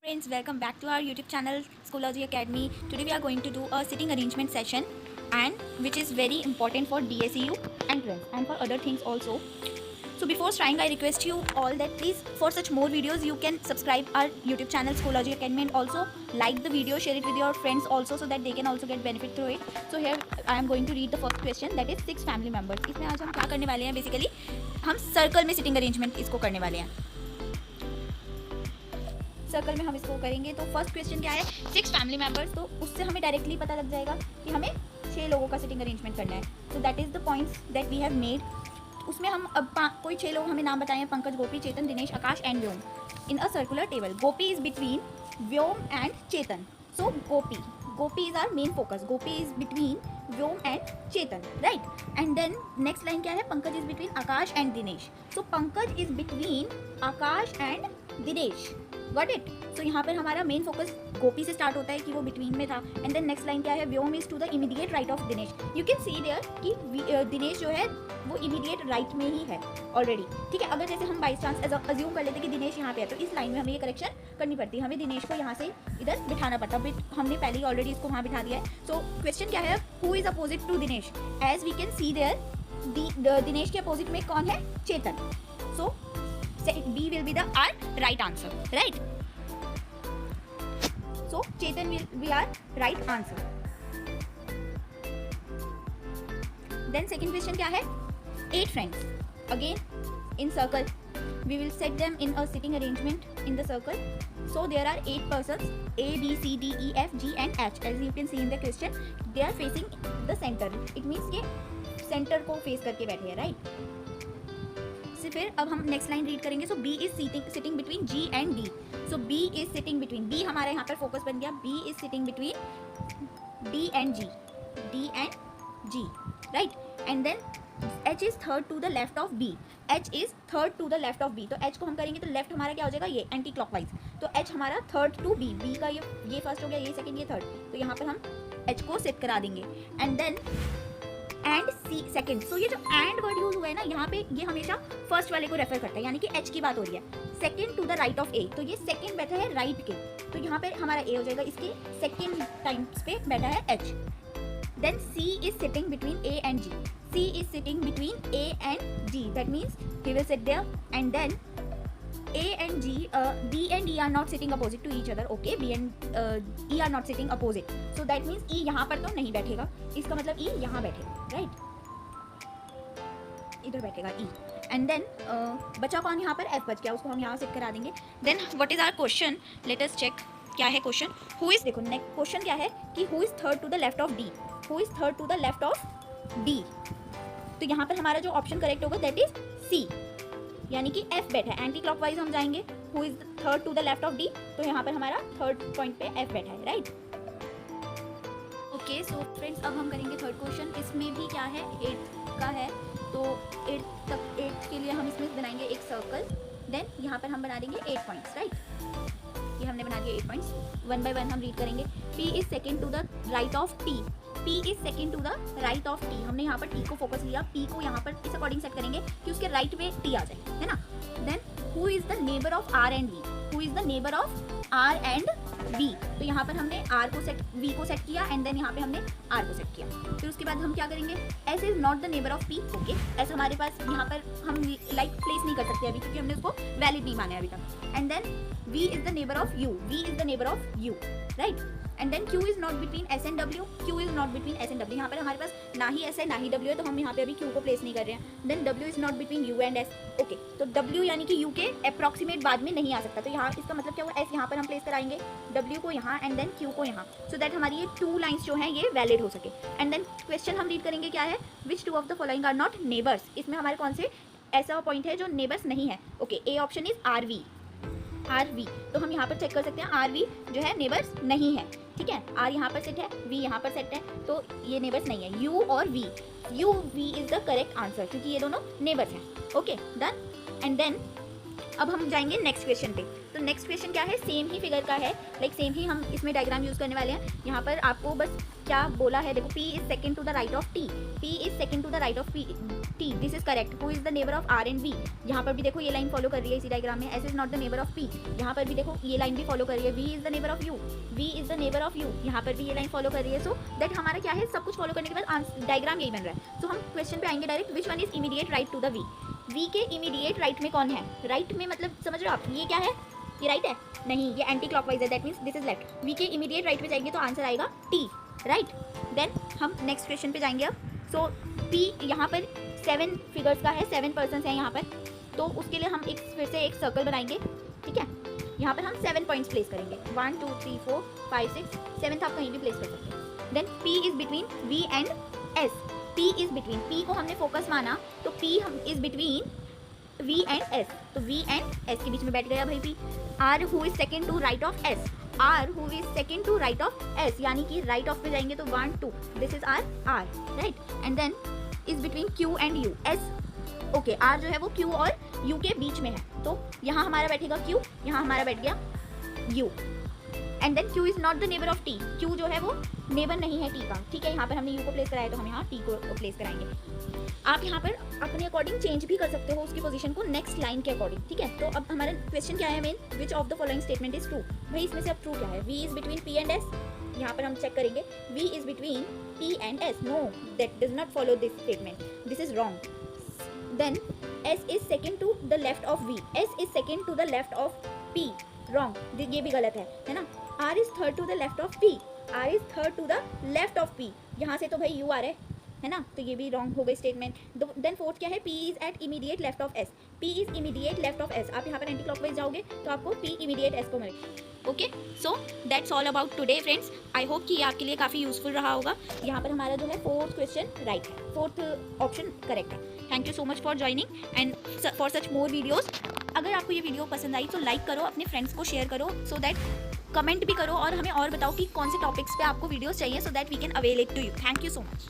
Friends, welcome back to our YouTube channel Schoology Academy. Today we are going to do a sitting arrangement session and which is very important for DSEU entrance and for other things also. So before starting, I request you all that please for such more videos you can subscribe our YouTube channel Schoology Academy and also like the video, share it with your friends also so that they can also get benefit through it. So here I am going to read the first question, that is 6 family members. इसमें आज हम क्या करने वाले हैं, basically हम circle में sitting arrangement इसको करने वाले हैं. सर्कल में हम इसको करेंगे. तो फर्स्ट क्वेश्चन क्या है, 6 फैमिली मेंबर्स. तो उससे हमें डायरेक्टली पता लग जाएगा कि हमें 6 लोगों का सिटिंग अरेंजमेंट करना है. So that is the points that we have made. उसमें हम अब कोई 6 लोग हमें नाम बताएं, Pankaj, Gopi, Chetan, Dinesh, Akash and Vyom in a circular table. Gopi is between Vyom and Chetan. So Gopi is our main focus. Gopi is between Vyom and Chetan, right. And then next line क्या है, Pankaj is between Akash and Dinesh. So Pankaj is between Akash and Dinesh. Got it. So यहाँ पर हमारा main focus गोपी से start होता है कि वो बिटवीन में था. एंड देन नेक्स्ट लाइन क्या है, Vyom is to the immediate right of Dinesh. You can see there कि दिनेश जो है वो इमीडिएट राइट में ही है ऑलरेडी. ठीक है. अगर जैसे हम बाई चांस अज्यूम कर लेते कि दिनेश यहाँ पे है तो इस लाइन में हमें ये करेक्शन करनी पड़ती है. हमें दिनेश को यहाँ से इधर बिठाना पड़ता, बट हमने पहले ही ऑलरेडी इसको वहाँ बिठा दिया है. सो क्वेश्चन क्या है, who is opposite to Dinesh. As we can see there Dinesh के अपोजिट में कौन है, चेतन. सो B will be the our right answer, right? So Chetan will be our right answer. Then second question क्या है, 8 friends. Again in circle. We will set them in a sitting arrangement in the circle. So there are 8 persons, A, B, C, D, E, F, G and H. As you can see in the question, they are facing the center. It means कि center को face करके बैठे हैं, right? फिर अब हम next line read करेंगे. So B is sitting between G and D. So B is sitting between, B हमारा यहाँ पर फोकस बन गया. B is sitting between D and G, D and G, right. And then H is third to the left of B. H is third to the left of B. तो H को हम करेंगे तो left हमारा क्या हो जाएगा, ये एंटी क्लॉकवाइज. तो एच हमारा थर्ड टू बी. बी का ये फर्स्ट हो गया, ये सेकेंड, ये थर्ड. तो यहाँ पर हम एच को सेट करा देंगे. And then and C second. So ये जो एंड वर्ड यूज हुआ है ना यहाँ पे, ये हमेशा फर्स्ट वाले को रेफर करता है, यानी कि एच की बात हो रही है. Second to the right of A. तो ये सेकेंड बैठा है राइट के, तो यहाँ पे हमारा ए हो जाएगा. इसके सेकेंड टाइम्स पे बैठा है H. Then C is sitting between A and G. C is sitting between A and G. That means he will sit there. And then A and G, B and E are not sitting opposite to each other. Okay, B and E are not sitting opposite. So that means E यहाँ पर तो नहीं बैठेगा. इसका मतलब E यहाँ बैठेगा, right? इधर बैठेगा E. And then बचा कौन यहाँ पर, F बच गया, उसको हम यहाँ सेट करा देंगे. Then what is our question? Let us check. क्या है क्वेश्चन. Who is, देखो नेक्स्ट क्वेश्चन क्या है कि who is third to the left of D. Who is third to the left of D. तो यहाँ पर हमारा जो ऑप्शन करेक्ट होगा that is C. यानी कि F बैठा है. एंटी क्लॉकवाइज हम जाएंगे. Who is third to the left of D. तो यहाँ पर हमारा थर्ड पॉइंट पे F बैठा है, राइट. ओके. सो फ्रेंड्स अब हम करेंगे थर्ड क्वेश्चन. इसमें भी क्या है, 8 का है. तो 8 के लिए हम इसमें बनाएंगे एक सर्कल. देन यहाँ पर हम बना देंगे 8 पॉइंट्स, राइट. ये हमने बना दिए 8 पॉइंट्स. वन बाय वन हम रीड करेंगे. P is second to the right of T. P is second to the right of T. हमने यहाँ पर T को फोकस लिया. P को यहाँ पर इस अकॉर्डिंग सेट करेंगे कि उसके राइट में T आ जाए, है ना. Then who is the neighbour of R and V. Who is the neighbour of R and V. तो यहाँ पर हमने R को सेट, V को सेट किया. एंड देन यहाँ पे हमने R को सेट किया. फिर उसके बाद हम क्या करेंगे, S is not the neighbour of P. Okay. S हमारे पास यहाँ पर हम लाइक प्लेस नहीं कर सकते अभी क्योंकि हमने उसको वैलिड नहीं माना है अभी तक. And then V is the neighbour of U. V is the neighbour of U, right. And then Q is not between S and W. Q is not between S and W. यहाँ पर हमारे पास ना ही S है ना ही W है, तो हम यहाँ पे अभी Q को प्लेस नहीं कर रहे हैं. Then W is not between U and S. Okay. तो W यानी कि U के अप्रॉक्सीमेट बाद में नहीं आ सकता. तो यहाँ इसका मतलब क्या हुआ, S यहाँ पर हम प्लेस कराएंगे, W को यहाँ एंड देन Q को यहाँ, सो दैट हमारी ये 2 लाइन्स जो हैं ये वैलिड हो सके. एंड देन क्वेश्चन हम रीड करेंगे क्या है, which 2 of the following are not neighbours. इसमें हमारे कौन से ऐसा पॉइंट है जो नेबर्स नहीं है. Okay. A option is RV. RV. तो हम यहाँ पर चेक कर सकते हैं RV जो है नेबर्स नहीं है. ठीक है. R यहाँ पर सेट है, V यहाँ पर सेट है, तो ये नेबर्स नहीं है. U और V. V is the correct answer क्योंकि ये दोनों नेबर्स हैं. Okay, done. एंड देन अब हम जाएंगे नेक्स्ट क्वेश्चन पे. तो नेक्स्ट क्वेश्चन क्या है, सेम ही फिगर का है, लाइक सेम ही हम इसमें डायग्राम यूज करने वाले हैं. यहाँ पर आपको बस क्या बोला है, देखो P is second to the right of T. P is second to the right of T, this is correct. Who is the neighbour of R and V? यहाँ पर भी देखो ये लाइन फॉलो कर रही है इसी डायग्राम में. S is not the neighbour of P. यहाँ पर भी देखो ये लाइन भी फॉलो कर रही है. V is the neighbour of U. V is the neighbour of U. यहाँ पर भी ये लाइन फॉलो कर रही है. सो दैट हमारा क्या है, सब कुछ फॉलो करने के बाद डायग्राम यही बन रहा है. सो हम क्वेश्चन पे आएंगे direct. Which one is immediate right to the V? V के इमीडिएट राइट में कौन है? राइट में मतलब समझ रहे हो आप, ये क्या है, ये राइट है? नहीं, ये एंटी क्लॉकवाइज है. That means this is left. V के इमीडिएट राइट में जाएंगे तो आंसर आएगा T, राइट. देन हम नेक्स्ट क्वेश्चन पे जाएंगे अब. सो P यहाँ पर 7 फिगर्स का है, 7 पर्सन्स हैं यहाँ पर. तो उसके लिए हम एक फिर से एक सर्कल बनाएंगे, ठीक है. यहाँ पर हम 7 पॉइंट्स प्लेस करेंगे. 1 2 3 4 5 6 7th आप कहीं भी प्लेस कर सकते हैं. Then P is between V and S. P is between, P को हमने फोकस माना तो P हम is between V and S. तो V एंड S के बीच में बैठ गया भाई P. R who is second to right of S. R who is second to right of S, यानी कि राइट ऑफ पे जाएंगे तो 1 2, this is R, right. And then is between Q and U. S okay, R जो है वो Q और U के बीच में है. तो यहाँ हमारा बैठेगा Q, यहाँ हमारा बैठ गया U. And then Q is not the neighbour of T. Q जो है वो नेबर नहीं है T का, ठीक है. यहाँ पर हमने U को प्लेस कराया तो हम यहाँ T को प्लेस कराएंगे. आप यहाँ पर अपने अकॉर्डिंग चेंज भी कर सकते हो उसकी पोजीशन को नेक्स्ट लाइन के अकॉर्डिंग, ठीक है. तो अब हमारा क्वेश्चन क्या है main, which of the following statement is true? भाई इसमें से अब ट्रू क्या है? V is between P and S. यहाँ पर हम चेक करेंगे V is between P and S. No, that does not follow this statement, this is wrong. Then S is second to the left of V. S is second to the left of P. Wrong, ये भी गलत है ना. R is third to the left of P. R is third to the left of P. यहाँ से तो भाई U आ रहा है ना, तो ये भी रॉन्ग हो गई स्टेटमेंट. देन फोर्थ क्या है, P is at immediate left of S. P is immediate left of S. आप यहाँ पर एंटी क्लॉकवाइज जाओगे तो आपको P इमीडिएट S को मिलेगा. Okay, so that's all about today friends. I hope कि ये आपके लिए काफ़ी यूजफुल रहा होगा. यहाँ पर हमारा जो है फोर्थ क्वेश्चन राइट है, फोर्थ ऑप्शन करेक्ट है. Thank you so much for joining and for such more videos. अगर आपको ये वीडियो पसंद आई तो लाइक करो, अपने फ्रेंड्स को शेयर करो, सो दैट कमेंट भी करो और हमें और बताओ कि कौन से टॉपिक्स पे आपको वीडियोस चाहिए, so that we can avail it to you. Thank you so much.